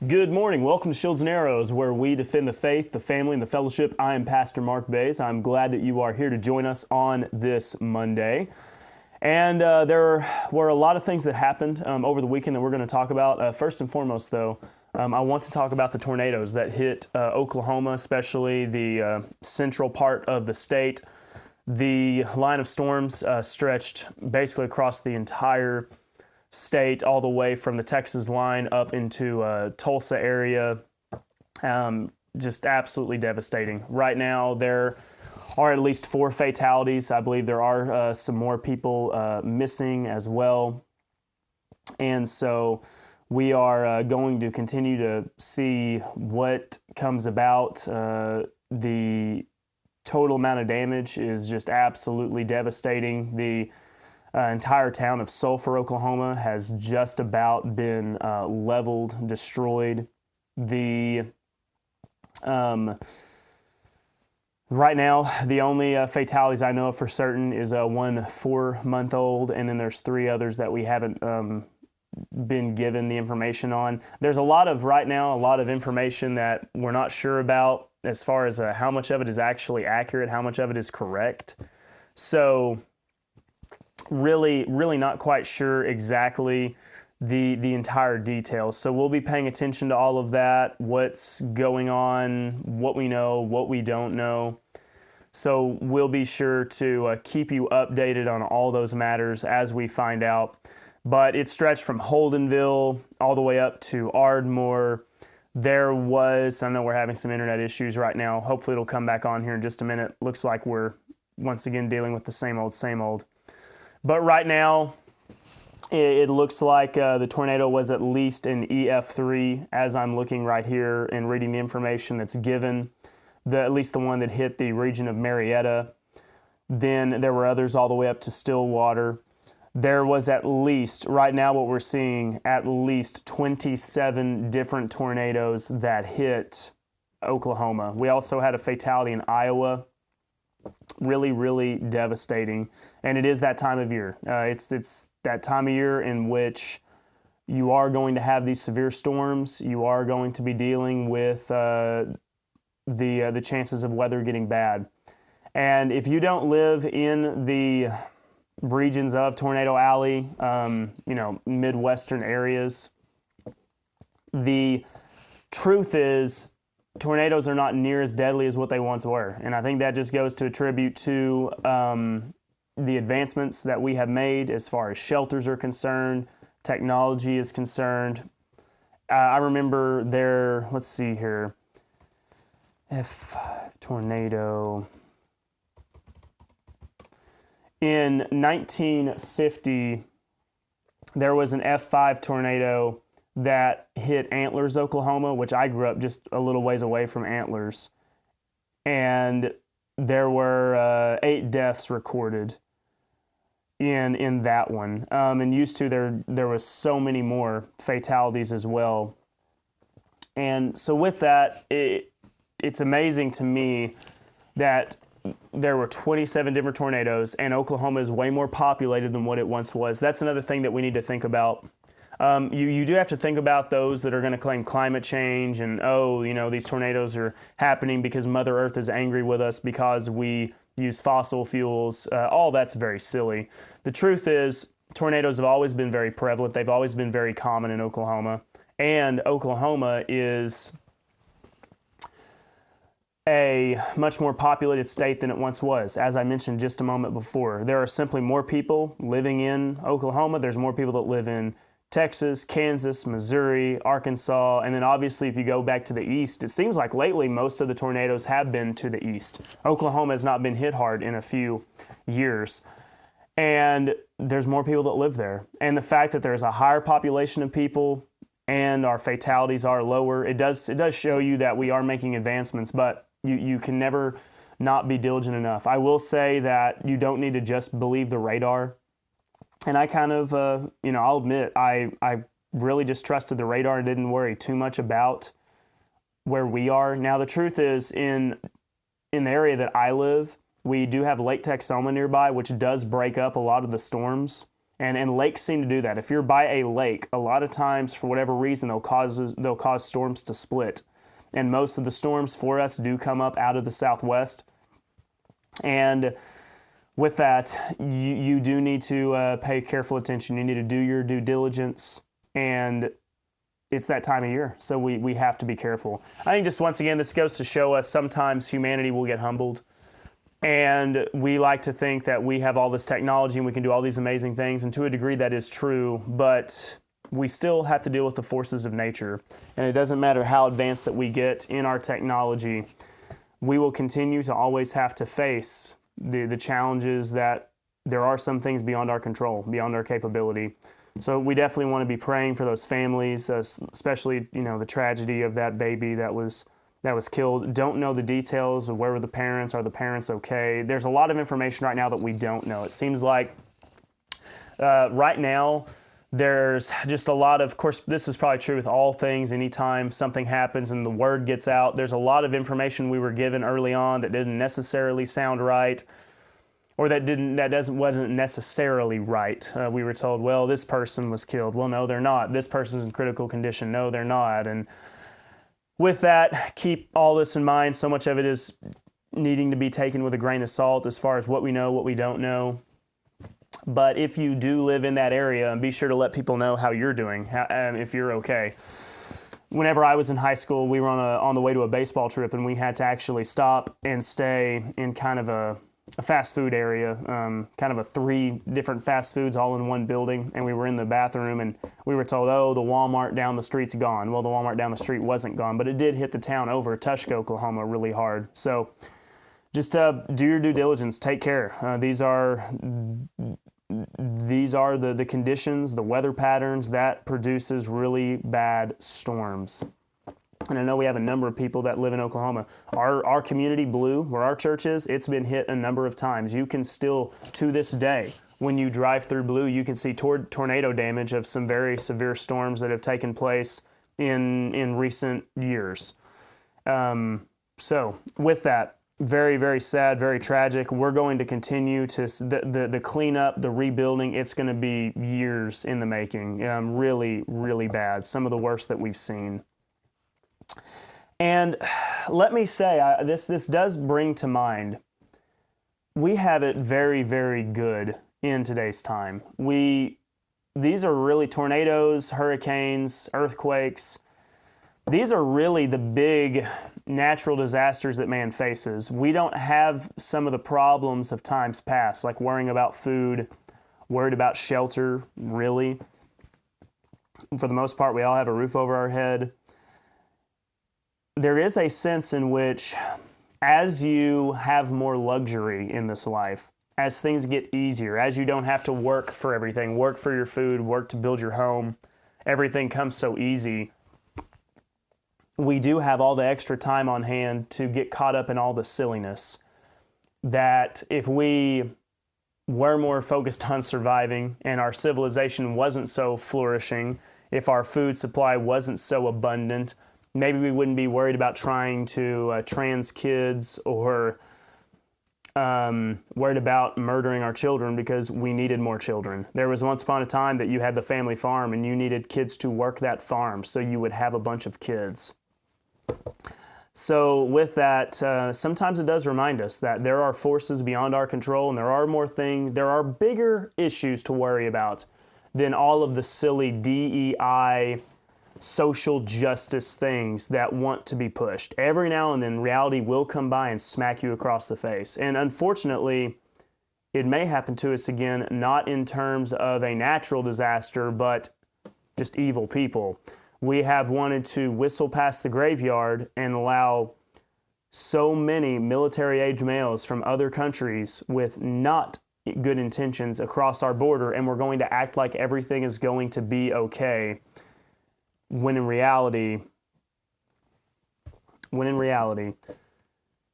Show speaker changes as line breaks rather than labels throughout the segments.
Good morning. Welcome to Shields and Arrows, where we defend the faith, the family, and the fellowship. I am Pastor Mark Baze. I'm glad that you are here to join us on this Monday. And there were a lot of things that happened over the weekend that we're going to talk about. First and foremost, though, I want to talk about the tornadoes that hit Oklahoma, especially the central part of the state. The line of storms stretched basically across the entire state, all the way from the Texas line up into Tulsa area. Just absolutely devastating. Right now, there are at least 4 fatalities. I believe there are some more people missing as well. And so we are going to continue to see what comes about. The total amount of damage is just absolutely devastating. The entire town of Sulphur, Oklahoma has just about been leveled, destroyed. Right now, the only fatalities I know of for certain is one 4-month-old, and then there's 3 others that we haven't been given the information on. There's right now a lot of information that we're not sure about as far as how much of it is actually accurate, how much of it is correct. So really not quite sure exactly the entire details. So we'll be paying attention to all of that, what's going on, what we know, what we don't know. So we'll be sure to keep you updated on all those matters as we find out. But it stretched from Holdenville all the way up to Ardmore. I know we're having some internet issues right now. Hopefully it'll come back on here in just a minute. Looks like we're once again dealing with the same old. But right now, it looks like the tornado was at least an EF3 as I'm looking right here and reading the information that's given, at least the one that hit the region of Marietta. Then there were others all the way up to Stillwater. There was at least, right now what we're seeing, at least 27 different tornadoes that hit Oklahoma. We also had a fatality in Iowa. Really devastating. And it is that time of year. It's that time of year in which you are going to have these severe storms. You are going to be dealing with the chances of weather getting bad. And if you don't live in the regions of Tornado Alley, Midwestern areas, the truth is tornadoes are not near as deadly as what they once were. And I think that just goes to attribute to the advancements that we have made as far as shelters are concerned, technology is concerned. I remember let's see here, tornado. In 1950, there was an F5 tornado that hit Antlers, Oklahoma, which I grew up just a little ways away from Antlers. And there were 8 deaths recorded in that one. And used to, there was so many more fatalities as well. And so with that, it's amazing to me that there were 27 different tornadoes, and Oklahoma is way more populated than what it once was. That's another thing that we need to think about. You do have to think about those that are going to claim climate change and, these tornadoes are happening because Mother Earth is angry with us because we use fossil fuels. All that's very silly. The truth is, tornadoes have always been very prevalent. They've always been very common in Oklahoma. And Oklahoma is a much more populated state than it once was. As I mentioned just a moment before, there are simply more people living in Oklahoma. There's more people that live in Texas, Kansas, Missouri, Arkansas, and then obviously if you go back to the east, it seems like lately most of the tornadoes have been to the east. Oklahoma has not been hit hard in a few years, and there's more people that live there. And the fact that there's a higher population of people and our fatalities are lower, it does show you that we are making advancements, but you can never not be diligent enough. I will say that you don't need to just believe the radar. And I kind of, I'll admit, I really just trusted the radar and didn't worry too much about where we are. Now, the truth is, in the area that I live, we do have Lake Texoma nearby, which does break up a lot of the storms. And lakes seem to do that. If you're by a lake, a lot of times, for whatever reason, they'll cause storms to split. And most of the storms for us do come up out of the southwest. And with that, you do need to pay careful attention. You need to do your due diligence, and it's that time of year, so we have to be careful. I think just once again, this goes to show us sometimes humanity will get humbled, and we like to think that we have all this technology and we can do all these amazing things, and to a degree that is true, but we still have to deal with the forces of nature, and it doesn't matter how advanced that we get in our technology, we will continue to always have to face the challenges that there are some things beyond our control, beyond our capability. So we definitely want to be praying for those families, especially, the tragedy of that baby that was killed. Don't know the details of where were the parents. Are the parents okay? There's a lot of information right now that we don't know. It seems like right now there's just a lot of course, this is probably true with all things. Anytime something happens and the word gets out, there's a lot of information we were given early on that didn't necessarily sound right, or wasn't necessarily right. We were told, well, this person was killed. Well, no, they're not. This person's in critical condition. No, they're not. And with that, keep all this in mind. So much of it is needing to be taken with a grain of salt as far as what we know, what we don't know. But if you do live in that area, be sure to let people know how you're doing, if you're okay. Whenever I was in high school, we were on the way to a baseball trip, and we had to actually stop and stay in kind of a fast food area, kind of 3 different fast foods all in one building. And we were in the bathroom, and we were told, oh, the Walmart down the street's gone. Well, the Walmart down the street wasn't gone, but it did hit the town over Tushka, Oklahoma really hard. So just do your due diligence. Take care. These are the conditions, the weather patterns that produces really bad storms. And I know we have a number of people that live in Oklahoma. Our community, Blue, where our church is, it's been hit a number of times. You can still, to this day, when you drive through Blue, you can see tornado damage of some very severe storms that have taken place in recent years. So with that, very, very sad, very tragic. We're going to continue to the cleanup, the rebuilding. It's going to be years in the making. Really, really bad. Some of the worst that we've seen. And let me say, this does bring to mind, we have it very, very good in today's time. These are really tornadoes, hurricanes, earthquakes. These are really the big natural disasters that man faces. We don't have some of the problems of times past, like worrying about food, worried about shelter, really. For the most part, we all have a roof over our head. There is a sense in which, as you have more luxury in this life, as things get easier, as you don't have to work for everything, work for your food, work to build your home, everything comes so easy. We do have all the extra time on hand to get caught up in all the silliness that if we were more focused on surviving and our civilization wasn't so flourishing, if our food supply wasn't so abundant, maybe we wouldn't be worried about trying to trans kids or worried about murdering our children because we needed more children. There was once upon a time that you had the family farm and you needed kids to work that farm so you would have a bunch of kids. So with that, sometimes it does remind us that there are forces beyond our control, and there are bigger issues to worry about than all of the silly DEI, social justice things that want to be pushed. Every now and then, reality will come by and smack you across the face. And unfortunately, it may happen to us again, not in terms of a natural disaster, but just evil people. We have wanted to whistle past the graveyard and allow so many military-age males from other countries with not good intentions across our border, and we're going to act like everything is going to be okay, when in reality,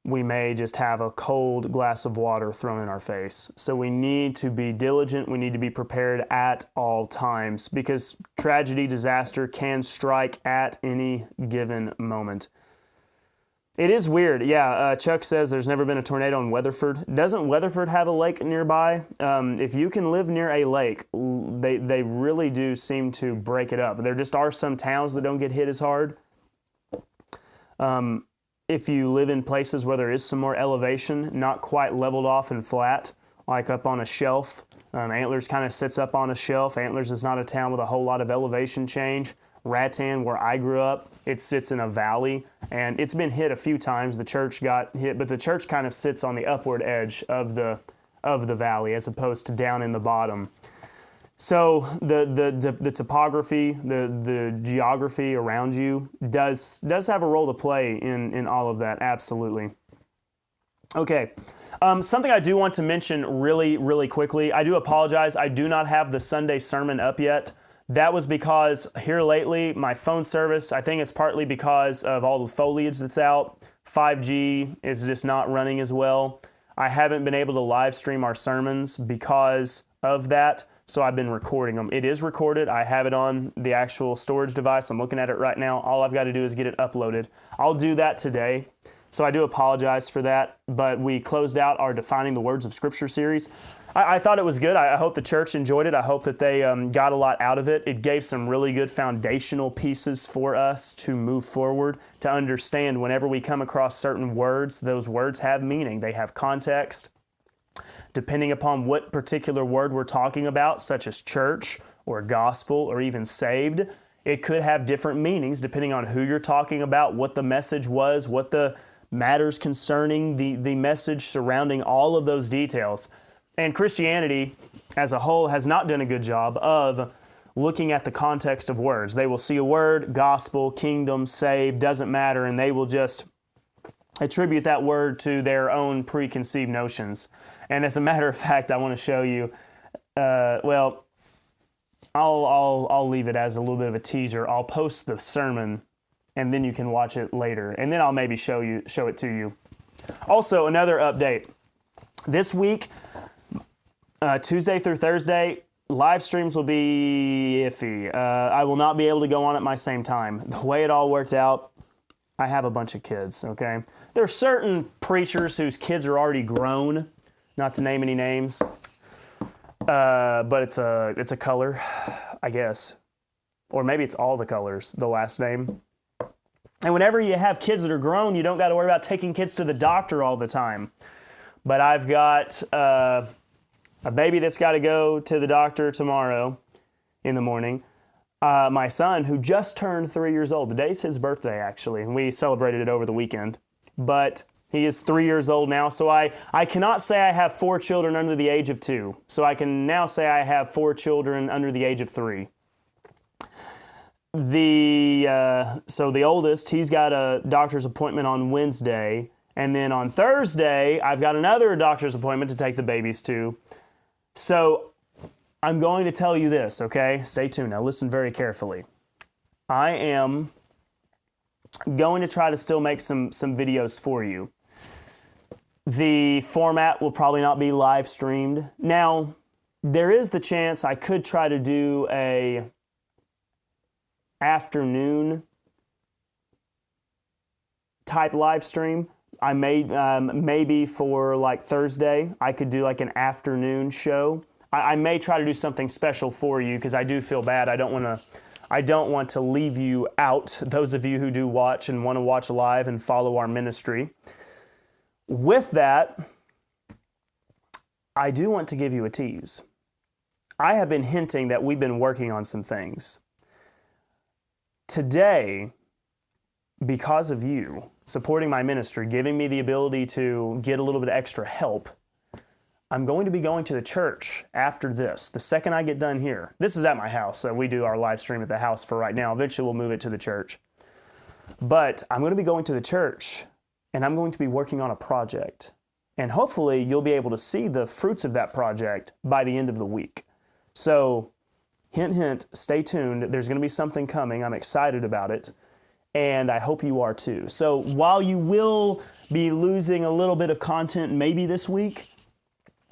we may just have a cold glass of water thrown in our face. So we need to be diligent. We need to be prepared at all times because tragedy, disaster can strike at any given moment. It is weird. Yeah, Chuck says there's never been a tornado in Weatherford. Doesn't Weatherford have a lake nearby? If you can live near a lake, they really do seem to break it up. There just are some towns that don't get hit as hard. If you live in places where there is some more elevation, not quite leveled off and flat, like up on a shelf. Antlers kind of sits up on a shelf. Antlers is not a town with a whole lot of elevation change. Rattan, where I grew up, it sits in a valley, and it's been hit a few times. The church got hit, but the church kind of sits on the upward edge of the valley as opposed to down in the bottom. So the topography, the geography around you does have a role to play in all of that, absolutely. Okay, something I do want to mention really quickly. I do apologize. I do not have the Sunday sermon up yet. That was because here lately, my phone service, I think it's partly because of all the foliage that's out. 5G is just not running as well. I haven't been able to live stream our sermons because of that, so I've been recording them. It is recorded. I have it on the actual storage device. I'm looking at it right now. All I've got to do is get it uploaded. I'll do that today. So I do apologize for that, but we closed out our Defining the Words of Scripture series. I thought it was good. I hope the church enjoyed it. I hope that they got a lot out of it. It gave some really good foundational pieces for us to move forward, to understand whenever we come across certain words, those words have meaning. They have context. Depending upon what particular word we're talking about, such as church or gospel or even saved, it could have different meanings depending on who you're talking about, what the message was, what the matters concerning the message surrounding all of those details. And Christianity as a whole has not done a good job of looking at the context of words. They will see a word, gospel, kingdom, saved, doesn't matter, and they will just attribute that word to their own preconceived notions. And as a matter of fact, I want to show you, well, I'll leave it as a little bit of a teaser. I'll post the sermon, and then you can watch it later, and then I'll maybe show it to you. Also, another update. This week, Tuesday through Thursday, live streams will be iffy. I will not be able to go on at my same time. The way it all worked out, I have a bunch of kids, okay? There are certain preachers whose kids are already grown, not to name any names, but it's a color, I guess. Or maybe it's all the colors, the last name. And whenever you have kids that are grown, you don't got to worry about taking kids to the doctor all the time. But I've got a baby that's got to go to the doctor tomorrow in the morning. My son, who just turned 3 years old. Today's his birthday, actually. And we celebrated it over the weekend. But he is 3 years old now, so I cannot say I have 4 children under the age of 2. So I can now say I have 4 children under the age of 3. So the oldest, he's got a doctor's appointment on Wednesday. And then on Thursday, I've got another doctor's appointment to take the babies to. So I'm going to tell you this, okay? Stay tuned. Now listen very carefully. I am going to try to still make some videos for you. The format will probably not be live streamed. Now, there is the chance I could try to do a afternoon type live stream. I may, maybe for like Thursday, I could do like an afternoon show. I may try to do something special for you because I do feel bad. I don't want to leave you out, those of you who do watch and want to watch live and follow our ministry. With that, I do want to give you a tease. I have been hinting that we've been working on some things. Today, because of you supporting my ministry, giving me the ability to get a little bit of extra help, I'm going to be going to the church after this. The second I get done here, this is at my house, so we do our live stream at the house for right now. Eventually we'll move it to the church. But I'm going to be going to the church, and I'm going to be working on a project. And hopefully you'll be able to see the fruits of that project by the end of the week. So, hint, hint, stay tuned. There's going to be something coming. I'm excited about it. And I hope you are too. So while you will be losing a little bit of content maybe this week,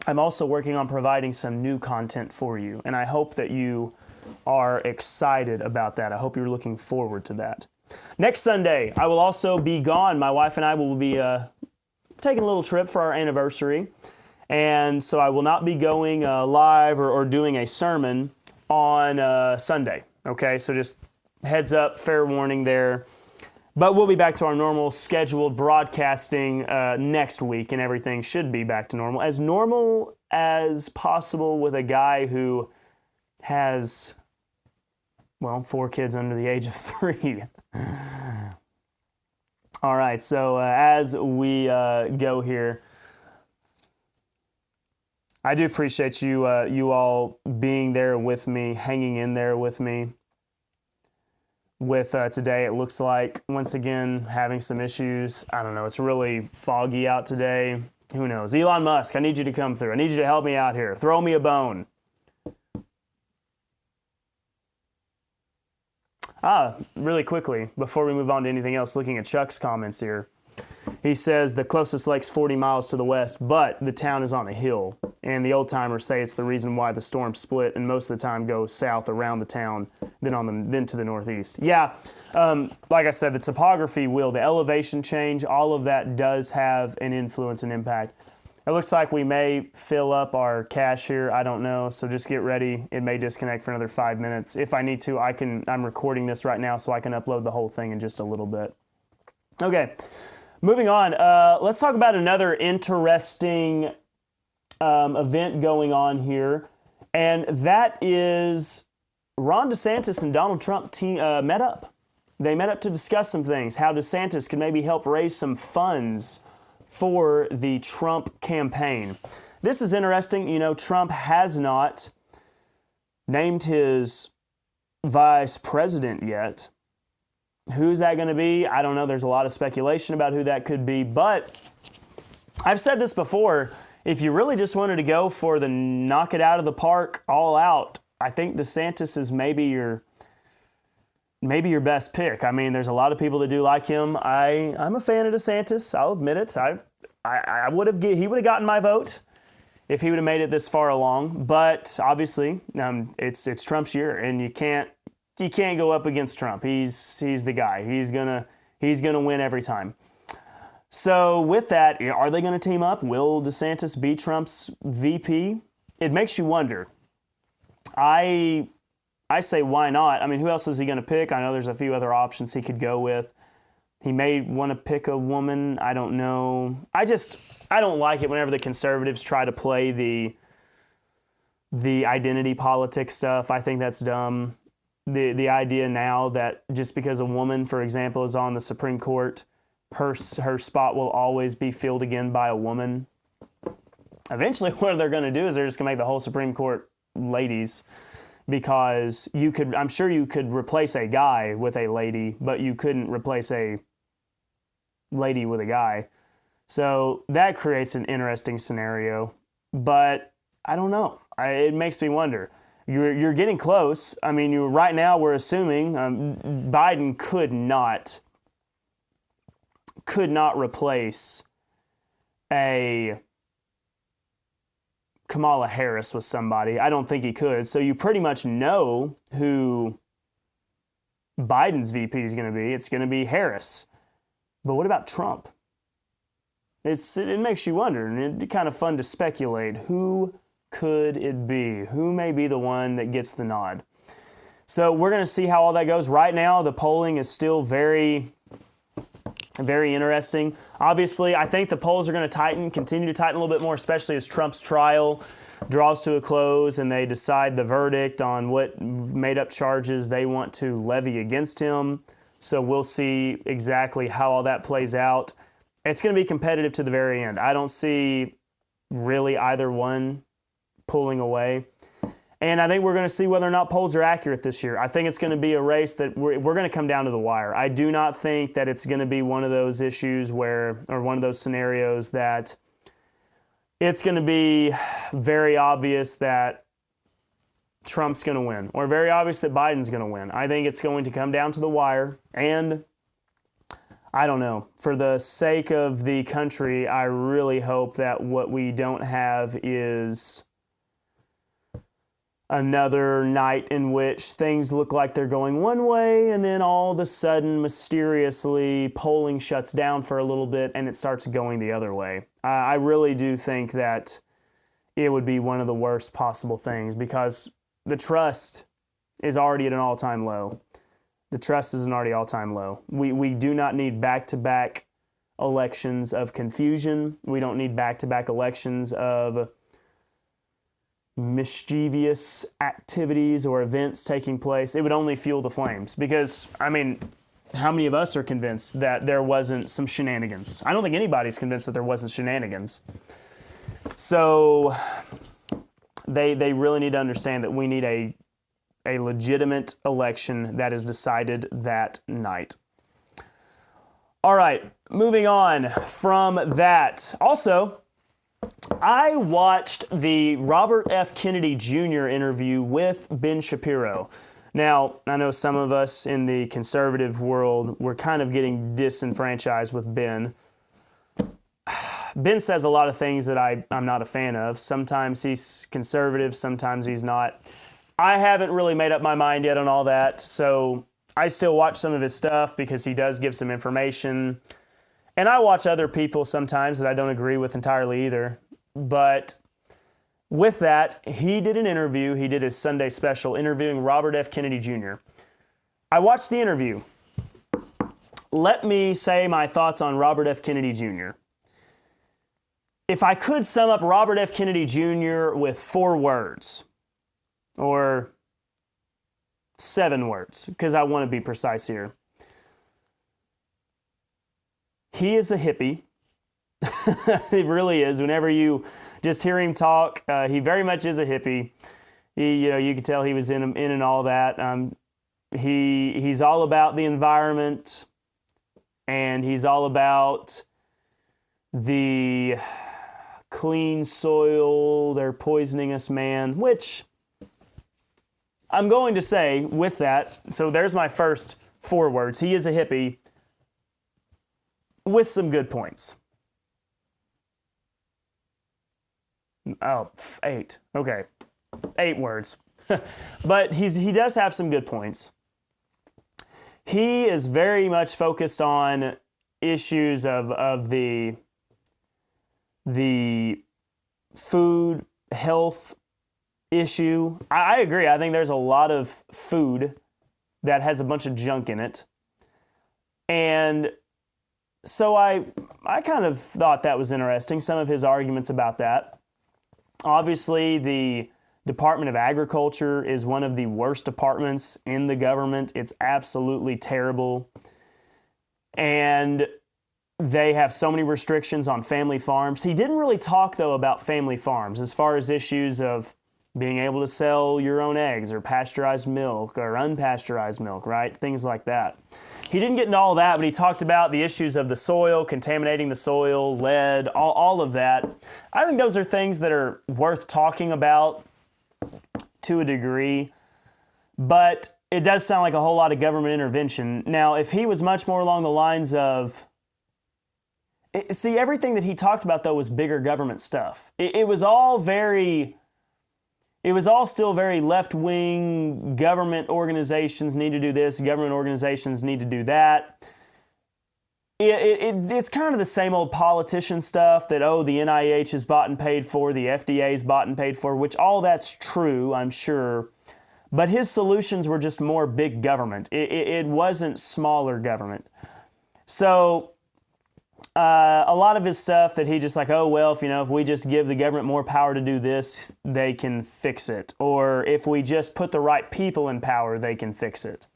I'm also working on providing some new content for you. And I hope that you are excited about that. I hope you're looking forward to that. Next Sunday, I will also be gone. My wife and I will be taking a little trip for our anniversary. And so I will not be going live or doing a sermon on Sunday. Okay, so just heads up, fair warning there. But we'll be back to our normal scheduled broadcasting next week, and everything should be back to normal as possible with a guy who has, 4 kids under the age of 3. All right, so as we go here, I do appreciate you all being there with me, hanging in there with me. With today, it looks like, once again, having some issues. I don't know, it's really foggy out today. Who knows? Elon Musk, I need you to come through. I need you to help me out here. Throw me a bone. Really quickly, before we move on to anything else, looking at Chuck's comments here. He says the closest lake's 40 miles to the west, but the town is on a hill. And the old-timers say it's the reason why the storm split and most of the time goes south around the town, then to the northeast. Yeah, like I said, the topography the elevation change, all of that does have an influence and impact. It looks like we may fill up our cache here. I don't know, so just get ready. It may disconnect for another 5 minutes. If I need to, I'm recording this right now so I can upload the whole thing in just a little bit. Okay. Moving on, let's talk about another interesting event going on here, and that is Ron DeSantis and Donald Trump met up. They met up to discuss some things, how DeSantis could maybe help raise some funds for the Trump campaign. This is interesting. You know, Trump has not named his vice president yet. Who's that going to be? I don't know. There's a lot of speculation about who that could be. But I've said this before. If you really just wanted to go for the knock it out of the park, all out, I think DeSantis is maybe your best pick. I mean, there's a lot of people that do like him. I'm a fan of DeSantis. I'll admit it. He would have gotten my vote if he would have made it this far along. But obviously, it's Trump's year, and you can't go up against Trump. He's the guy. He's gonna win every time. So with that, are they going to team up? Will DeSantis be Trump's VP? It makes you wonder. I say why not? I mean, who else is he going to pick? I know there's a few other options he could go with. He may want to pick a woman. I don't know. I don't like it whenever the conservatives try to play the identity politics stuff. I think that's dumb. The idea now that just because a woman, for example, is on the Supreme Court, her spot will always be filled again by a woman. Eventually, what they're going to do is they're just going to make the whole Supreme Court ladies, because I'm sure you could replace a guy with a lady, but you couldn't replace a lady with a guy. So that creates an interesting scenario, but I don't know. It makes me wonder. You're getting close. I mean, right now we're assuming Biden could not replace a Kamala Harris with somebody. I don't think he could. So you pretty much know who Biden's VP is going to be. It's going to be Harris. But what about Trump? It makes you wonder, and it'd be kind of fun to speculate. Who could it be? Who may be the one that gets the nod? So we're going to see how all that goes. Right now, the polling is still very, very interesting. Obviously, I think the polls are going to continue to tighten a little bit more, especially as Trump's trial draws to a close and they decide the verdict on what made-up charges they want to levy against him. So we'll see exactly how all that plays out. It's going to be competitive to the very end. I don't see really either one pulling away. And I think we're going to see whether or not polls are accurate this year. I think it's going to be a race that we're going to come down to the wire. I do not think that it's going to be one of those issues or one of those scenarios that it's going to be very obvious that Trump's going to win, or very obvious that Biden's going to win. I think it's going to come down to the wire, and I don't know. For the sake of the country, I really hope that what we don't have is another night in which things look like they're going one way, and then all of a sudden, mysteriously, polling shuts down for a little bit and it starts going the other way. I really do think that it would be one of the worst possible things, because the trust is already at an all-time low. The trust is an already all-time low. We do not need back-to-back elections of confusion. We don't need back-to-back elections of mischievous activities or events taking place. It would only fuel the flames, because, I mean, how many of us are convinced that there wasn't some shenanigans? I don't think anybody's convinced that there wasn't shenanigans. So they really need to understand that we need a legitimate election that is decided that night. All right, moving on from that. Also, I watched the Robert F. Kennedy Jr. interview with Ben Shapiro. Now, I know some of us in the conservative world, we're kind of getting disenfranchised with Ben. Ben says a lot of things that I'm not a fan of. Sometimes he's conservative, sometimes he's not. I haven't really made up my mind yet on all that, so I still watch some of his stuff because he does give some information. And I watch other people sometimes that I don't agree with entirely either. But with that, he did an interview. He did his Sunday special interviewing Robert F. Kennedy Jr. I watched the interview. Let me say my thoughts on Robert F. Kennedy Jr. If I could sum up Robert F. Kennedy Jr. with 4 words, or 7 words, because I want to be precise here. He is a hippie. He really is. Whenever you just hear him talk, he very much is a hippie. You could tell he was in and all that. He's all about the environment, and he's all about the clean soil, they're poisoning us, man, which I'm going to say with that, so there's my first 4 words. He is a hippie with some good points. Oh, 8. Okay. 8 words. But he does have some good points. He is very much focused on issues of the food, health issue. I agree. I think there's a lot of food that has a bunch of junk in it. And so I kind of thought that was interesting, some of his arguments about that. Obviously, the Department of Agriculture is one of the worst departments in the government. It's absolutely terrible. And they have so many restrictions on family farms. He didn't really talk, though, about family farms as far as issues of being able to sell your own eggs or pasteurized milk or unpasteurized milk, right? Things like that. He didn't get into all that, but he talked about the issues of the soil, contaminating the soil, lead, all of that. I think those are things that are worth talking about to a degree, but it does sound like a whole lot of government intervention. Now, if he was much more along the lines of, see, everything that he talked about, though, was bigger government stuff. It was all still very left-wing. Government organizations need to do this. Government organizations need to do that. It's kind of the same old politician stuff that, the NIH is bought and paid for, the FDA is bought and paid for, which all that's true, I'm sure. But his solutions were just more big government. It wasn't smaller government. So a lot of his stuff that he just like, if we just give the government more power to do this, they can fix it. Or if we just put the right people in power, they can fix it.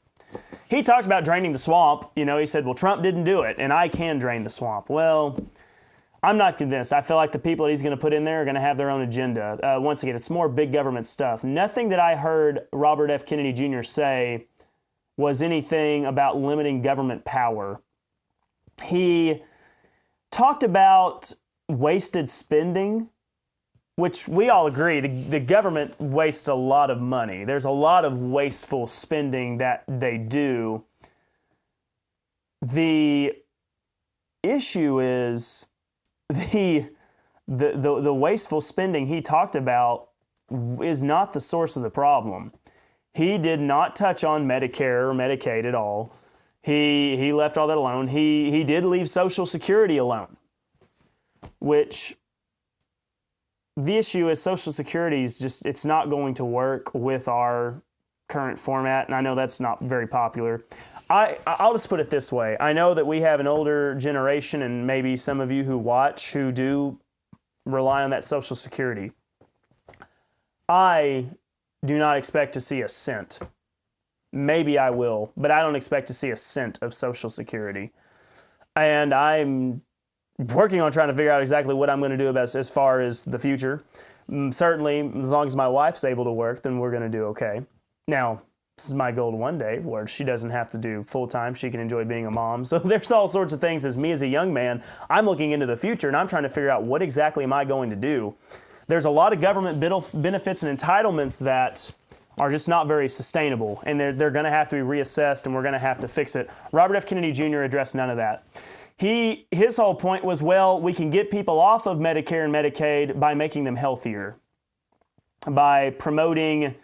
He talked about draining the swamp. He said, well, Trump didn't do it, and I can drain the swamp. Well, I'm not convinced. I feel like the people that he's going to put in there are going to have their own agenda. Once again, it's more big government stuff. Nothing that I heard Robert F. Kennedy Jr. say was anything about limiting government power. He talked about wasted spending, which we all agree, the government wastes a lot of money. There's a lot of wasteful spending that they do. The issue is the wasteful spending he talked about is not the source of the problem. He did not touch on Medicare or Medicaid at all. He left all that alone. He did leave Social Security alone, which the issue is Social Security is just, it's not going to work with our current format, and I know that's not very popular. I'll just put it this way. I know that we have an older generation, and maybe some of you who watch who do rely on that Social Security. I do not expect to see a cent. Maybe I will, but I don't expect to see a cent of Social Security. And I'm working on trying to figure out exactly what I'm going to do about as far as the future. Certainly, as long as my wife's able to work, then we're going to do okay. Now, this is my goal one day where she doesn't have to do full-time. She can enjoy being a mom. So there's all sorts of things. As me as a young man, I'm looking into the future, and I'm trying to figure out what exactly am I going to do. There's a lot of government benefits and entitlements that are just not very sustainable, and they're going to have to be reassessed, and we're going to have to fix it. Robert F. Kennedy Jr. addressed none of that. His whole point was, well, we can get people off of Medicare and Medicaid by making them healthier, by promoting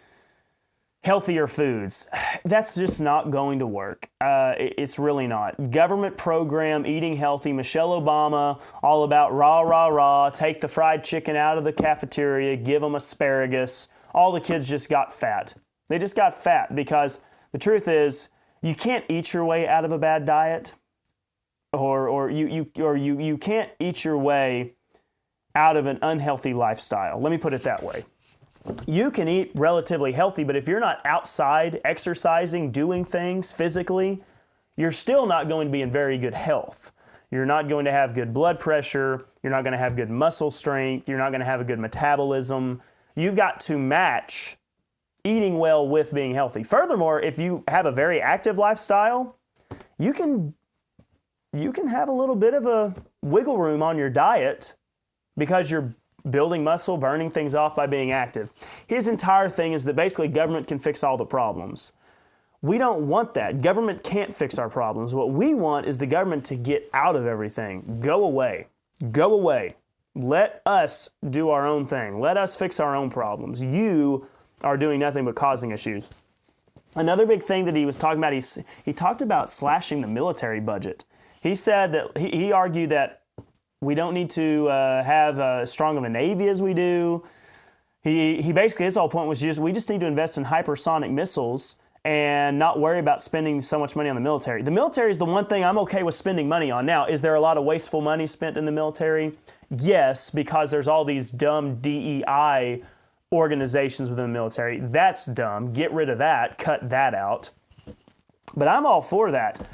healthier foods. That's just not going to work. It's really not. Government program, eating healthy, Michelle Obama, all about rah, rah, rah, take the fried chicken out of the cafeteria, give them asparagus. All the kids just got fat. They just got fat because the truth is you can't eat your way out of a bad diet, or you can't eat your way out of an unhealthy lifestyle. Let me put it that way. You can eat relatively healthy, but if you're not outside exercising, doing things physically, you're still not going to be in very good health. You're not going to have good blood pressure. You're not going to have good muscle strength. You're not going to have a good metabolism. You've got to match eating well with being healthy. Furthermore, if you have a very active lifestyle, you can have a little bit of a wiggle room on your diet because you're building muscle, burning things off by being active. His entire thing is that basically government can fix all the problems. We don't want that. Government can't fix our problems. What we want is the government to get out of everything. Go away. Go away. Let us do our own thing. Let us fix our own problems. You are doing nothing but causing issues. Another big thing that he was talking about, he talked about slashing the military budget. He said that he argued that we don't need to have as strong of a Navy as we do. He basically, his whole point was we just need to invest in hypersonic missiles and not worry about spending so much money on the military. The military is the one thing I'm okay with spending money on. Now, is there a lot of wasteful money spent in the military? Yes, because there's all these dumb DEI organizations within the military. That's dumb. Get rid of that. Cut that out. But I'm all for that.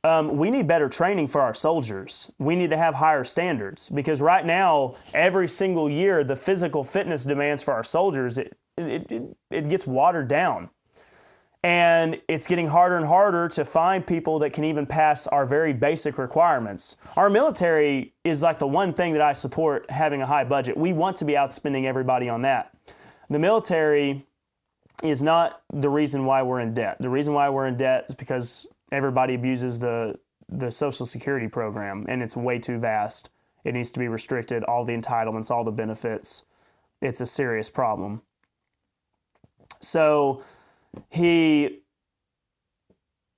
We need better training for our soldiers. We need to have higher standards because right now, every single year, the physical fitness demands for our soldiers, it gets watered down. And it's getting harder and harder to find people that can even pass our very basic requirements. Our military is like the one thing that I support having a high budget. We want to be outspending everybody on that. The military is not the reason why we're in debt. The reason why we're in debt is because everybody abuses the Social Security program, and it's way too vast. It needs to be restricted, all the entitlements, all the benefits. It's a serious problem. So he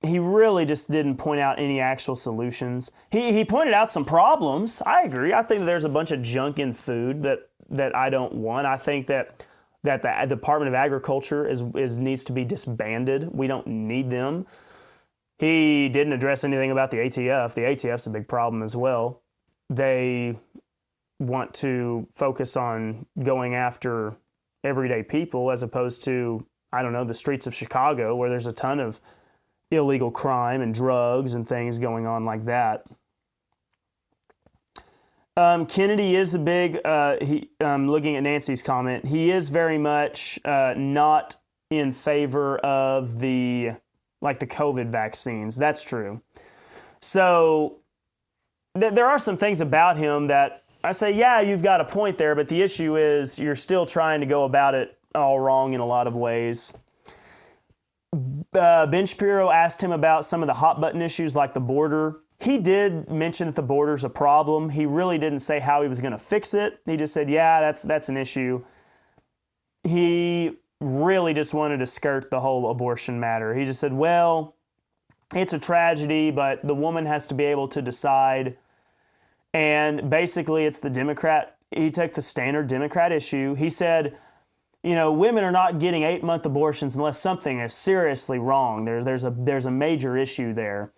really just didn't point out any actual solutions. He pointed out some problems. I agree. I think that there's a bunch of junk in food that I don't want. I think that the Department of Agriculture needs to be disbanded. We don't need them. He didn't address anything about the ATF. The ATF's a big problem as well. They want to focus on going after everyday people as opposed to, I don't know, the streets of Chicago where there's a ton of illegal crime and drugs and things going on like that. Kennedy is a big, looking at Nancy's comment, he is very much not in favor of the COVID vaccines. That's true. So there are some things about him that I say, yeah, you've got a point there, but the issue is you're still trying to go about it all wrong in a lot of ways. Ben Shapiro asked him about some of the hot button issues like the border. He did mention that the border's a problem. He really didn't say how he was going to fix it. He just said, yeah, that's an issue. he really just wanted to skirt the whole abortion matter. He just said, well, it's a tragedy, but the woman has to be able to decide. And basically, it's the Democrat. He took the standard Democrat issue. He said, women are not getting 8-month abortions unless something is seriously wrong. There's a major issue there.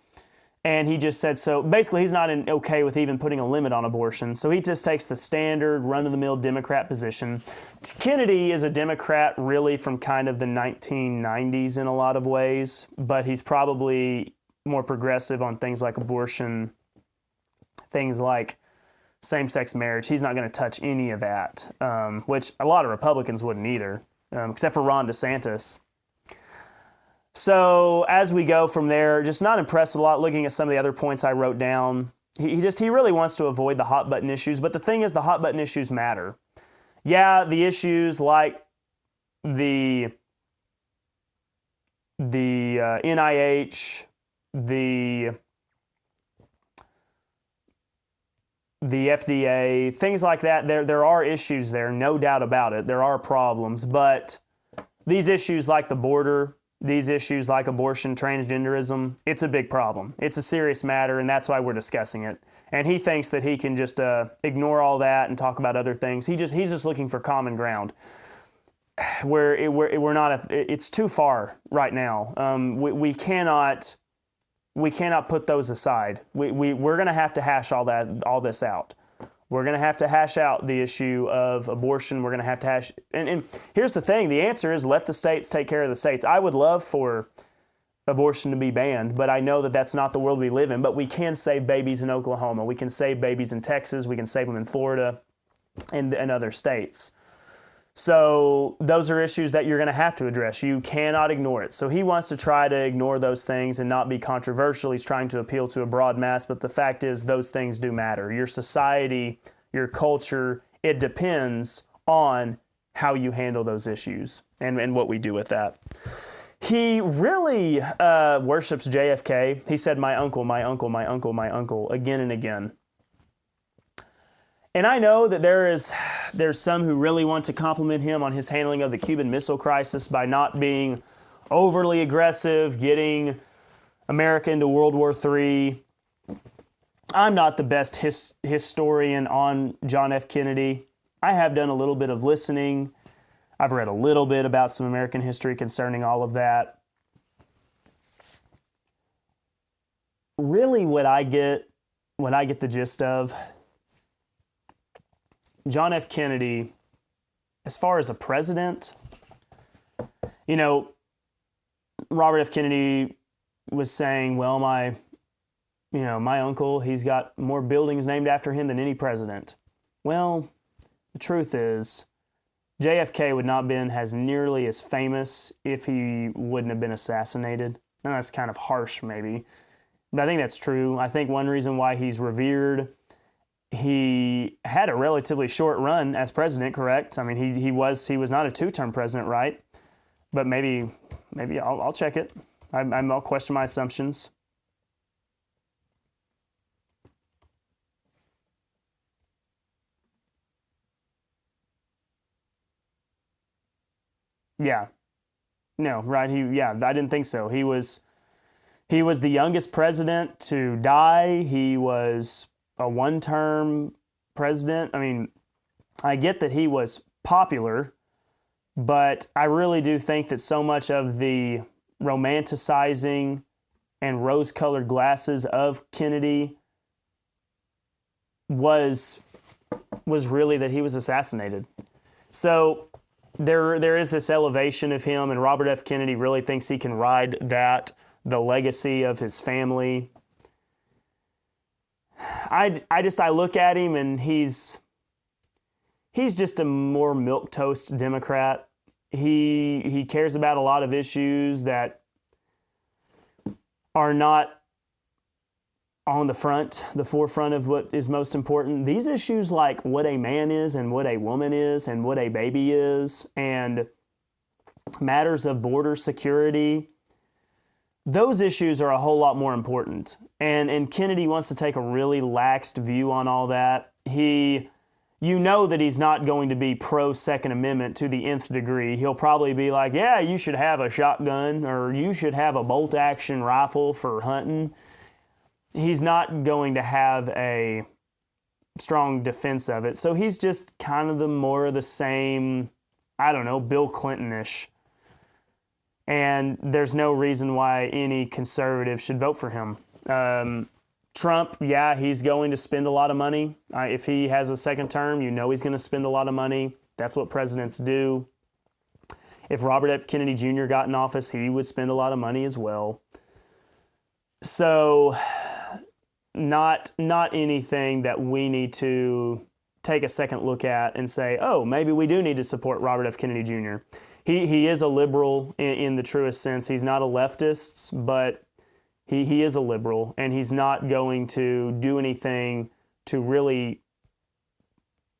And he just said, so basically he's not okay with even putting a limit on abortion. So he just takes the standard run-of-the-mill Democrat position. Kennedy is a Democrat really from kind of the 1990s in a lot of ways, but he's probably more progressive on things like abortion, things like same-sex marriage. He's not going to touch any of that, which a lot of Republicans wouldn't either, except for Ron DeSantis. So as we go from there, just not impressed with a lot, looking at some of the other points I wrote down. He really wants to avoid the hot button issues, but the thing is the hot button issues matter. Yeah, the issues like the NIH, the FDA, things like that, there are issues there, no doubt about it. There are problems, but these issues like the border, these issues like abortion, transgenderism, it's a big problem. It's a serious matter, and that's why we're discussing it. And he thinks that he can just ignore all that and talk about other things. He's just looking for common ground. We're not. It's too far right now. We cannot put those aside. We're going to have to hash all this out. We're going to have to hash out the issue of abortion. We're going to have to hash. And here's the thing. The answer is let the states take care of the states. I would love for abortion to be banned, but I know that that's not the world we live in. But we can save babies in Oklahoma. We can save babies in Texas. We can save them in Florida and other states. So those are issues that you're going to have to address. You cannot ignore it. So he wants to try to ignore those things and not be controversial. He's trying to appeal to a broad mass, but the fact is those things do matter. Your society, your culture, it depends on how you handle those issues and what we do with that. He really worships JFK. He said, my uncle, my uncle, my uncle, my uncle, again and again. And I know that there's some who really want to compliment him on his handling of the Cuban Missile Crisis by not being overly aggressive, getting America into World War III. I'm not the best historian on John F. Kennedy. I have done a little bit of listening. I've read a little bit about some American history concerning all of that. Really, what I get the gist of, John F. Kennedy, as far as a president, Robert F. Kennedy was saying, well, my uncle, he's got more buildings named after him than any president. Well, the truth is, JFK would not have been as nearly as famous if he wouldn't have been assassinated. And that's kind of harsh, maybe. But I think that's true. I think one reason why he's revered, he had a relatively short run as president, correct? I mean, he was not a 2-term president, right? But maybe I'll check it. I'll question my assumptions. Yeah. No, right? I didn't think so. He was the youngest president to die. He was a 1-term president. I mean, I get that he was popular, but I really do think that so much of the romanticizing and rose-colored glasses of Kennedy was really that he was assassinated. So there is this elevation of him, and Robert F. Kennedy really thinks he can ride the legacy of his family. I look at him and he's just a more milquetoast Democrat. He cares about a lot of issues that are not on the forefront of what is most important. These issues like what a man is and what a woman is and what a baby is and matters of border security, those issues are a whole lot more important. And Kennedy wants to take a really laxed view on all that. He you know that he's not going to be pro Second Amendment to the nth degree. He'll probably be like, yeah, you should have a shotgun or you should have a bolt action rifle for hunting. He's not going to have a strong defense of it. So he's just kind of the more of the same, I don't know, Bill Clinton-ish. And there's no reason why any conservative should vote for him. Trump, yeah, he's going to spend a lot of money. If he has a second term, you know he's going to spend a lot of money. That's what presidents do. If Robert F. Kennedy Jr. got in office, he would spend a lot of money as well. So not anything that we need to take a second look at and say, oh, maybe we do need to support Robert F. Kennedy Jr. He is a liberal in the truest sense. He's not a leftist, but he is a liberal, and he's not going to do anything to really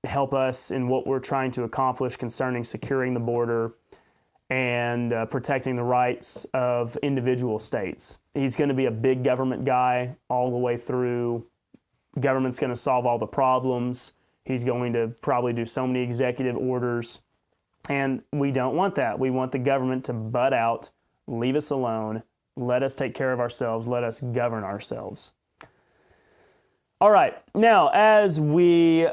help us in what we're trying to accomplish concerning securing the border and protecting the rights of individual states. He's going to be a big government guy all the way through. Government's going to solve all the problems. He's going to probably do so many executive orders. And we don't want that. We want the government to butt out, leave us alone, let us take care of ourselves, let us govern ourselves. All right, now as we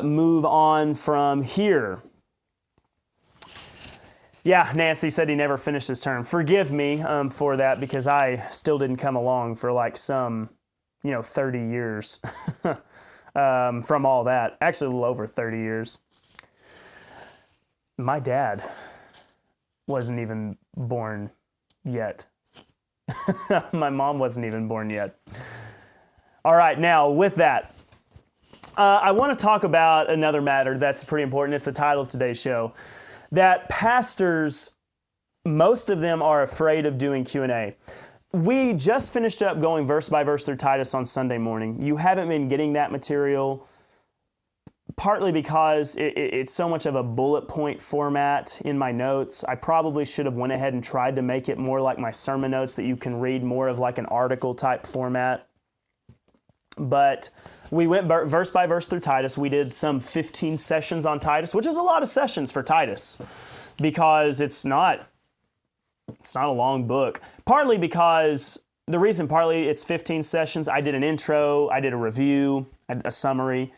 move on from here, yeah, Nancy said he never finished his term. Forgive me for that because I still didn't come along for like some, 30 years from all that. Actually, a little over 30 years. My dad wasn't even born yet. My mom wasn't even born yet. All right, now with that, I want to talk about another matter that's pretty important. It's the title of today's show. That pastors, most of them are afraid of doing Q&A. We just finished up going verse by verse through Titus on Sunday morning. You haven't been getting that material, partly because it's so much of a bullet point format in my notes. I probably should have went ahead and tried to make it more like my sermon notes that you can read more of like an article type format. But we went verse by verse through Titus. We did some 15 sessions on Titus, which is a lot of sessions for Titus because it's not a long book. Partly because partly it's 15 sessions. I did an intro, I did a review, a summary.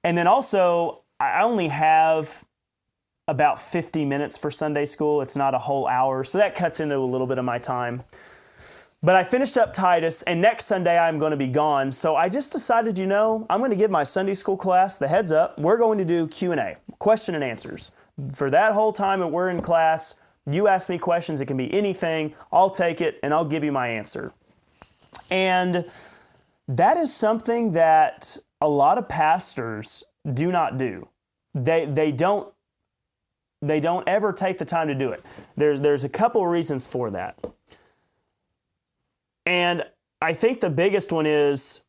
And then also, I only have about 50 minutes for Sunday school. It's not a whole hour, so that cuts into a little bit of my time. But I finished up Titus, and next Sunday I'm going to be gone. So I just decided, I'm going to give my Sunday school class the heads up. We're going to do Q&A, question and answers. For that whole time that we're in class, you ask me questions. It can be anything. I'll take it, and I'll give you my answer. And that is something that a lot of pastors do not do. They don't ever take the time to do it. There's a couple of reasons for that. And I think the biggest one is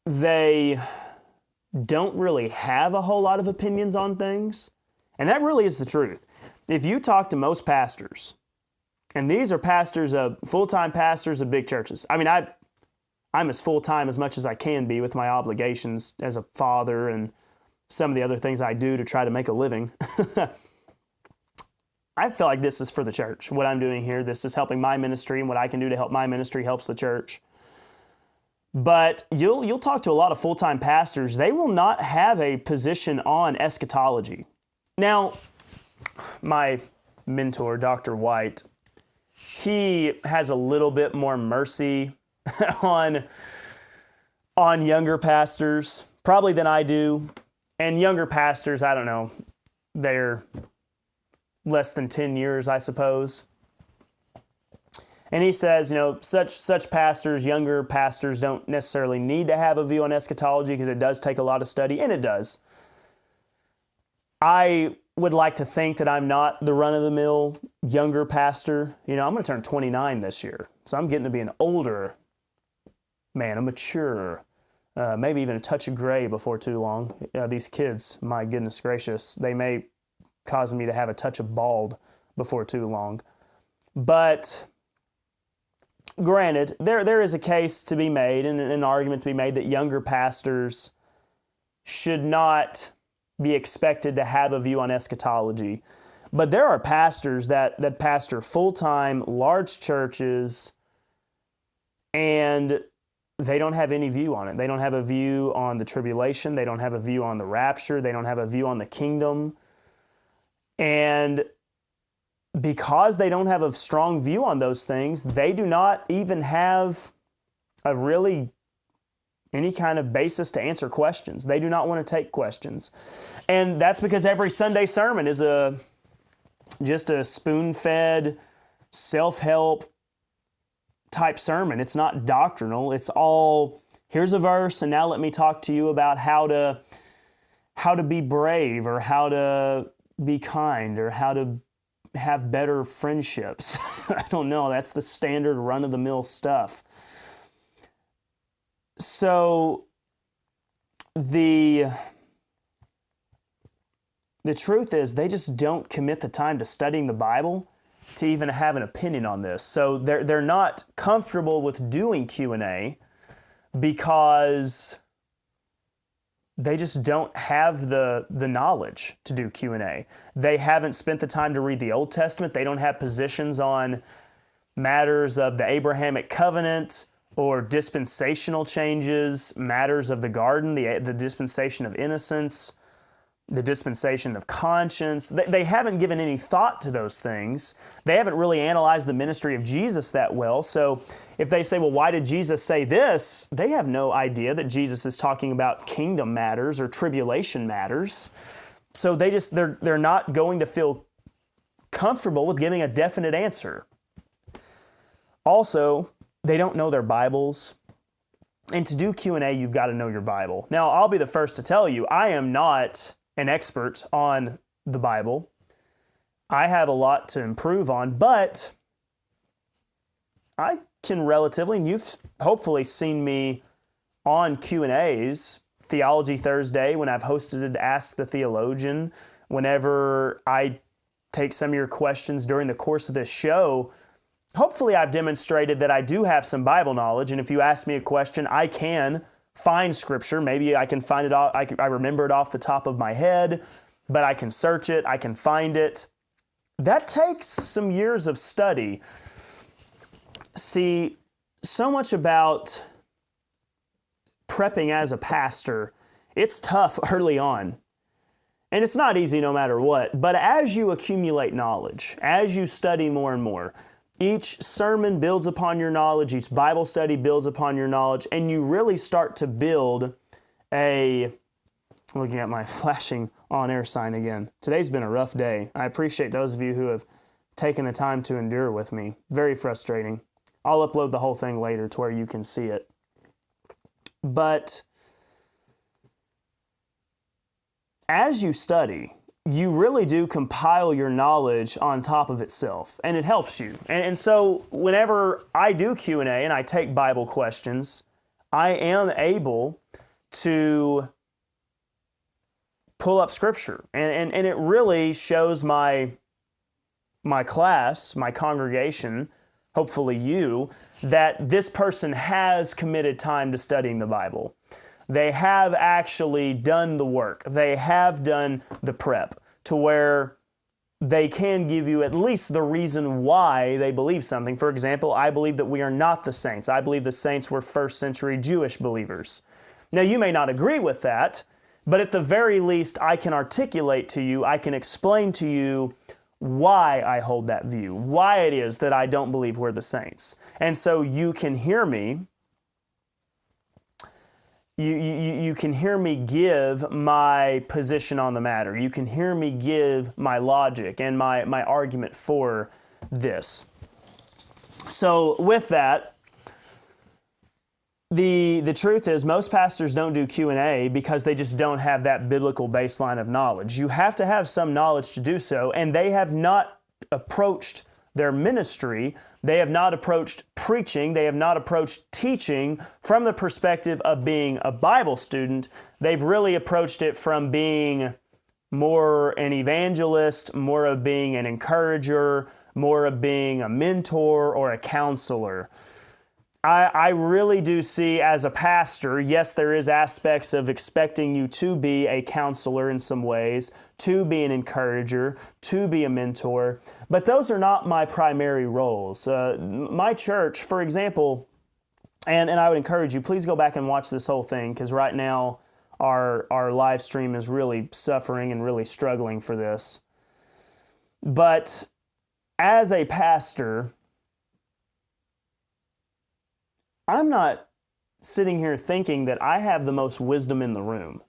they don't really have a whole lot of opinions on things. And that really is the truth. If you talk to most pastors, and these are pastors of full-time pastors of big churches. I mean, I'm as full-time as much as I can be with my obligations as a father and some of the other things I do to try to make a living. I feel like this is for the church. What I'm doing here, this is helping my ministry, and what I can do to help my ministry helps the church. But you'll talk to a lot of full-time pastors. They will not have a position on eschatology. Now, my mentor, Dr. White, he has a little bit more mercy on younger pastors, probably than I do. And younger pastors, I don't know, they're less than 10 years, I suppose. And he says, such pastors, younger pastors, don't necessarily need to have a view on eschatology because it does take a lot of study, and it does. I would like to think that I'm not the run-of-the-mill younger pastor. I'm going to turn 29 this year, so I'm getting to be an older man, a mature, maybe even a touch of gray before too long. These kids, my goodness gracious, they may cause me to have a touch of bald before too long. But granted, there is a case to be made and an argument to be made that younger pastors should not be expected to have a view on eschatology. But there are pastors that pastor full-time, large churches, and they don't have any view on it. They don't have a view on the tribulation. They don't have a view on the rapture. They don't have a view on the kingdom. And because they don't have a strong view on those things, they do not even have a really any kind of basis to answer questions. They do not want to take questions. And that's because every Sunday sermon is just a spoon-fed, self-help type sermon. It's not doctrinal. It's all, here's a verse, and now let me talk to you about how to be brave, or how to be kind, or how to have better friendships. I don't know. That's the standard run-of-the-mill stuff. So the truth is they just don't commit the time to studying the Bible to even have an opinion on this. So they're not comfortable with doing Q&A because they just don't have the knowledge to do Q&A. They haven't spent the time to read the Old Testament. They don't have positions on matters of the Abrahamic covenant or dispensational changes, matters of the garden, the dispensation of innocence, the dispensation of conscience. They haven't given any thought to those things. They haven't really analyzed the ministry of Jesus that well. So if they say, well, why did Jesus say this? They have no idea that Jesus is talking about kingdom matters or tribulation matters. So they're not going to feel comfortable with giving a definite answer. Also, they don't know their Bibles. And to do Q&A, you've got to know your Bible. Now, I'll be the first to tell you, I am not an expert on the Bible. I have a lot to improve on, but I can relatively, and you've hopefully seen me on Q&As, Theology Thursday, when I've hosted Ask the Theologian, whenever I take some of your questions during the course of this show. Hopefully I've demonstrated that I do have some Bible knowledge, and if you ask me a question, I can find Scripture. Maybe I can find it, I remember it off the top of my head, but I can search it, I can find it. That takes some years of study. See, so much about prepping as a pastor, it's tough early on. And it's not easy no matter what, but as you accumulate knowledge, as you study more and more, each sermon builds upon your knowledge, each Bible study builds upon your knowledge, and you really start to build looking at my flashing on-air sign again. Today's been a rough day. I appreciate those of you who have taken the time to endure with me. Very frustrating. I'll upload the whole thing later to where you can see it. But as you study, you really do compile your knowledge on top of itself, and it helps you. And so whenever I do Q&A and I take Bible questions, I am able to pull up Scripture. And it really shows my class, my congregation, hopefully you, that this person has committed time to studying the Bible. They have actually done the work. They have done the prep to where they can give you at least the reason why they believe something. For example, I believe that we are not the saints. I believe the saints were first century Jewish believers. Now, you may not agree with that, but at the very least, I can articulate to you, I can explain to you why I hold that view, why it is that I don't believe we're the saints. And so you can hear me. You can hear me give my position on the matter. You can hear me give my logic and my argument for this. So with that, the truth is most pastors don't do Q&A because they just don't have that biblical baseline of knowledge. You have to have some knowledge to do so, and they have not approached their ministry, they have not approached preaching, they have not approached teaching from the perspective of being a Bible student. They've really approached it from being more an evangelist, more of being an encourager, more of being a mentor or a counselor. I really do see as a pastor, yes, there is aspects of expecting you to be a counselor in some ways, to be an encourager, to be a mentor, but those are not my primary roles. My church, for example, and I would encourage you, please go back and watch this whole thing, because right now our live stream is really suffering and really struggling for this. But as a pastor, I'm not sitting here thinking that I have the most wisdom in the room.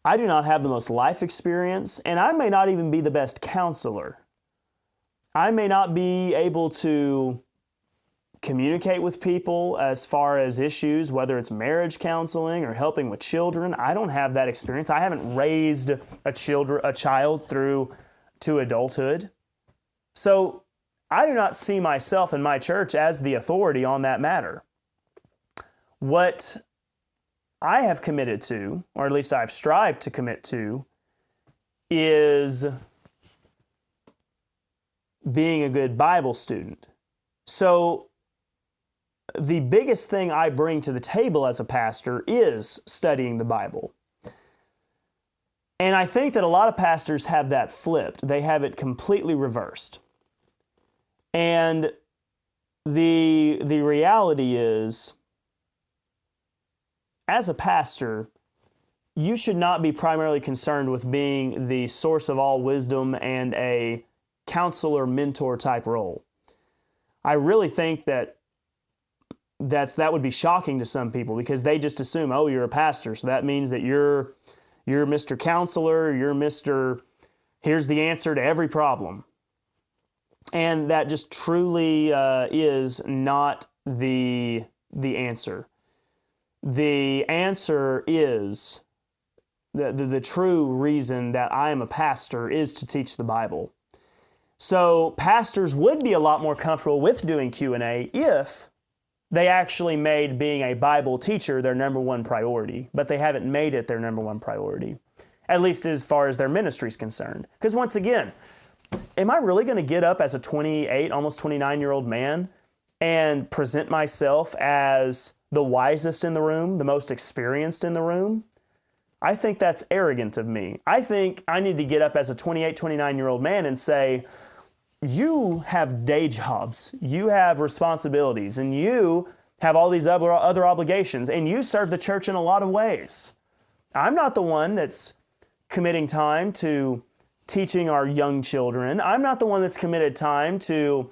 I do not have the most life experience, and I may not even be the best counselor. I may not be able to communicate with people as far as issues, whether it's marriage counseling or helping with children. I don't have that experience. I haven't raised a child through to adulthood. So I do not see myself in my church as the authority on that matter. What I have committed to, or at least I've strived to commit to, is being a good Bible student. So the biggest thing I bring to the table as a pastor is studying the Bible. And I think that a lot of pastors have that flipped. They have it completely reversed. And the reality is, as a pastor, you should not be primarily concerned with being the source of all wisdom and a counselor, mentor type role. I really think that would be shocking to some people, because they just assume, oh, you're a pastor, so that means that you're Mr. Counselor, you're Mr. Here's the answer to every problem. And that just truly is not the answer. The answer is, the true reason that I am a pastor is to teach the Bible. So pastors would be a lot more comfortable with doing Q&A if they actually made being a Bible teacher their number one priority, but they haven't made it their number one priority, at least as far as their ministry is concerned. Because once again, am I really going to get up as a 28, almost 29-year-old man and present myself as the wisest in the room, the most experienced in the room? I think that's arrogant of me. I think I need to get up as a 28, 29-year-old man and say, you have day jobs, you have responsibilities, and you have all these other obligations, and you serve the church in a lot of ways. I'm not the one that's committing time to teaching our young children. I'm not the one that's committed time to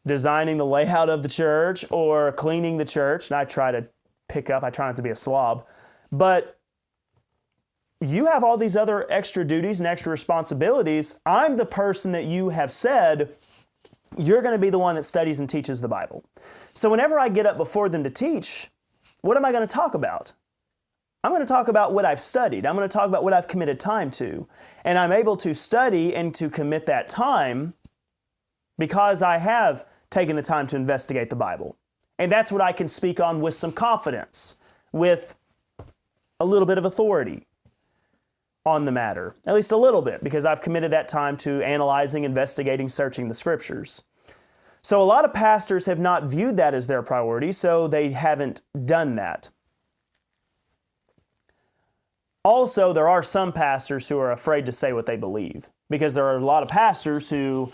designing the layout of the church or cleaning the church. And I try not to be a slob. But you have all these other extra duties and extra responsibilities. I'm the person that you have said you're going to be the one that studies and teaches the Bible. So whenever I get up before them to teach, what am I going to talk about? I'm going to talk about what I've studied. I'm going to talk about what I've committed time to. And I'm able to study and to commit that time because I have taken the time to investigate the Bible. And that's what I can speak on with some confidence, with a little bit of authority on the matter, at least a little bit, because I've committed that time to analyzing, investigating, searching the Scriptures. So a lot of pastors have not viewed that as their priority, so they haven't done that. Also, there are some pastors who are afraid to say what they believe, because there are a lot of pastors who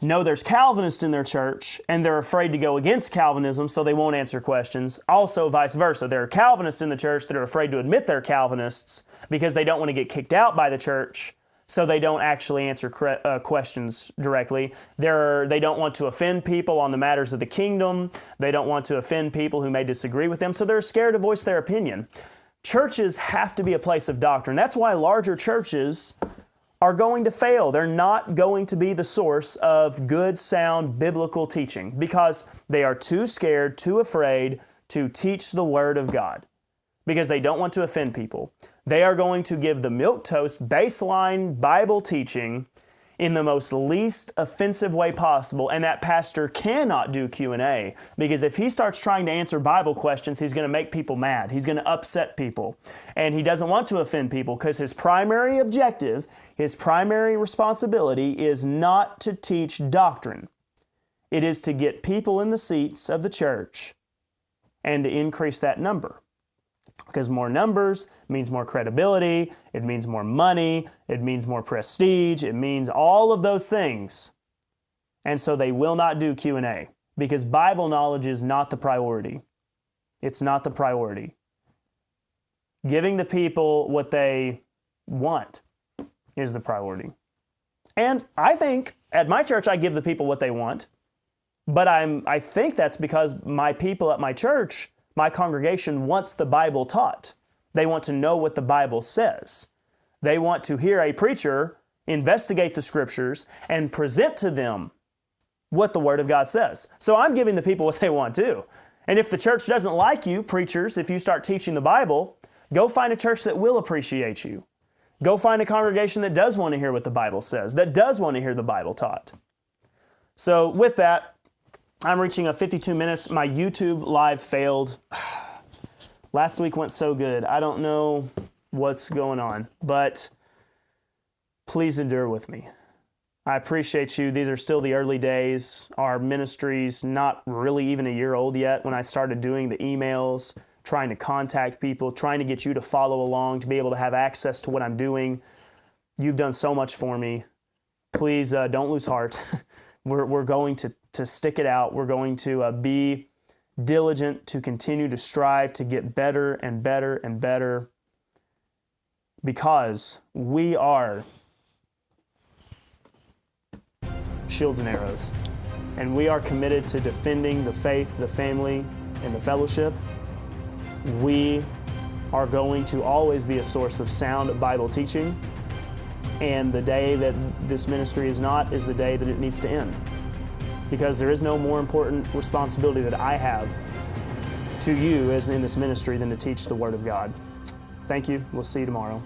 know there's Calvinists in their church, and they're afraid to go against Calvinism, so they won't answer questions. Also, vice versa. There are Calvinists in the church that are afraid to admit they're Calvinists because they don't want to get kicked out by the church, so they don't actually answer questions directly. They don't want to offend people on the matters of the kingdom. They don't want to offend people who may disagree with them, so they're scared to voice their opinion. Churches have to be a place of doctrine. That's why larger churches are going to fail. They're not going to be the source of good, sound, biblical teaching because they are too scared, too afraid to teach the Word of God because they don't want to offend people. They are going to give the milquetoast baseline Bible teaching in the most least offensive way possible, and that pastor cannot do Q&A because if he starts trying to answer Bible questions, he's going to make people mad. He's going to upset people, and he doesn't want to offend people because his primary objective, his primary responsibility is not to teach doctrine. It is to get people in the seats of the church and to increase that number. Because more numbers means more credibility, it means more money, it means more prestige, it means all of those things. And so they will not do Q&A because Bible knowledge is not the priority. It's not the priority. Giving the people what they want is the priority. And I think at my church I give the people what they want, but I think that's because my people at my church, my congregation, wants the Bible taught. They want to know what the Bible says. They want to hear a preacher investigate the Scriptures and present to them what the Word of God says. So I'm giving the people what they want too. And if the church doesn't like you, preachers, if you start teaching the Bible, go find a church that will appreciate you. Go find a congregation that does want to hear what the Bible says, that does want to hear the Bible taught. So with that, I'm reaching 52 minutes. My YouTube live failed. Last week went so good. I don't know what's going on, but please endure with me. I appreciate you. These are still the early days. Our ministry's not really even a year old yet when I started doing the emails, trying to contact people, trying to get you to follow along, to be able to have access to what I'm doing. You've done so much for me. Please don't lose heart. We're going to stick it out. We're going to be diligent to continue to strive to get better and better and better, because we are shields and arrows, and we are committed to defending the faith, the family, and the fellowship. We are going to always be a source of sound Bible teaching, and the day that this ministry is not is the day that it needs to end, because there is no more important responsibility that I have to you as in this ministry than to teach the Word of God. Thank you. We'll see you tomorrow.